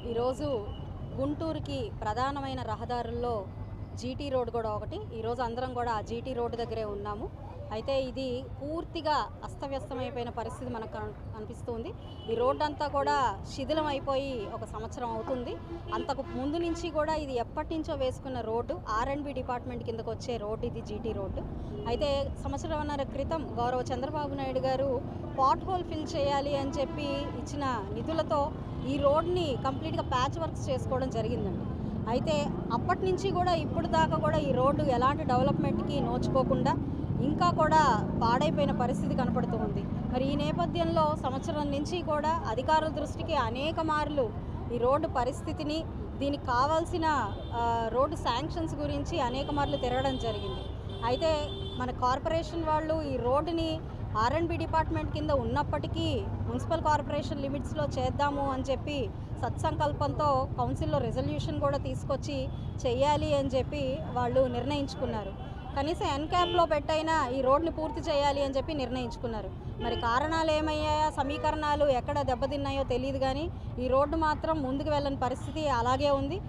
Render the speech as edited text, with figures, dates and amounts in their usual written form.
ఈరోజు గుంటూరుకి ప్రధానమైన రహదారుల్లో GT road కూడా ఒకటి. ఈరోజు అందరం కూడా ఆ జీటీ రోడ్డు దగ్గరే ఉన్నాము. అయితే ఇది పూర్తిగా అస్తవ్యస్తమైపోయిన పరిస్థితి మనకు అనిపిస్తుంది. ఈ రోడ్డు అంతా కూడా శిథిలం అయిపోయి ఒక సంవత్సరం అవుతుంది. అంతకు ముందు నుంచి కూడా ఇది ఎప్పటి నుంచో వేసుకున్న రోడ్డు, R&B డిపార్ట్మెంట్ కిందకు వచ్చే రోడ్డు ఇది జీటీ రోడ్డు. అయితే సంవత్సరంన్నర క్రితం గౌరవ చంద్రబాబు నాయుడు గారు పాట్ హోల్ ఫిల్ చేయాలి అని చెప్పి ఇచ్చిన నిధులతో ఈ రోడ్ని కంప్లీట్గా ప్యాచ్ వర్క్స్ చేసుకోవడం జరిగిందండి. అయితే అప్పటి నుంచి కూడా ఇప్పుడు దాకా కూడా ఈ రోడ్డు ఎలాంటి డెవలప్మెంట్కి నోచుకోకుండా ఇంకా కూడా పాడైపోయిన పరిస్థితి కనపడుతూ ఉంది. మరి ఈ నేపథ్యంలో సంవత్సరం నుంచి కూడా అధికారుల దృష్టికి అనేక మార్లు ఈ రోడ్డు పరిస్థితిని, దీనికి కావాల్సిన రోడ్డు శాంక్షన్స్ గురించి అనేక మార్లు తిరగడం జరిగింది. అయితే మన కార్పొరేషన్ వాళ్ళు ఈ రోడ్డుని R&B డిపార్ట్మెంట్ కింద ఉన్నప్పటికీ మున్సిపల్ కార్పొరేషన్ లిమిట్స్లో చేద్దాము అని చెప్పి సత్సంకల్పంతో కౌన్సిల్లో రెజల్యూషన్ కూడా తీసుకొచ్చి చెయ్యాలి అని చెప్పి వాళ్ళు నిర్ణయించుకున్నారు. కనీసం ఎన్క్యాప్లో పెట్టైనా ఈ రోడ్ని పూర్తి చేయాలి అని చెప్పి నిర్ణయించుకున్నారు. మరి కారణాలు ఏమయ్యాయో, సమీకరణాలు ఎక్కడ దెబ్బతిన్నాయో తెలియదు, కానీ ఈ రోడ్డు మాత్రం ముందుకు వెళ్ళని పరిస్థితి అలాగే ఉంది.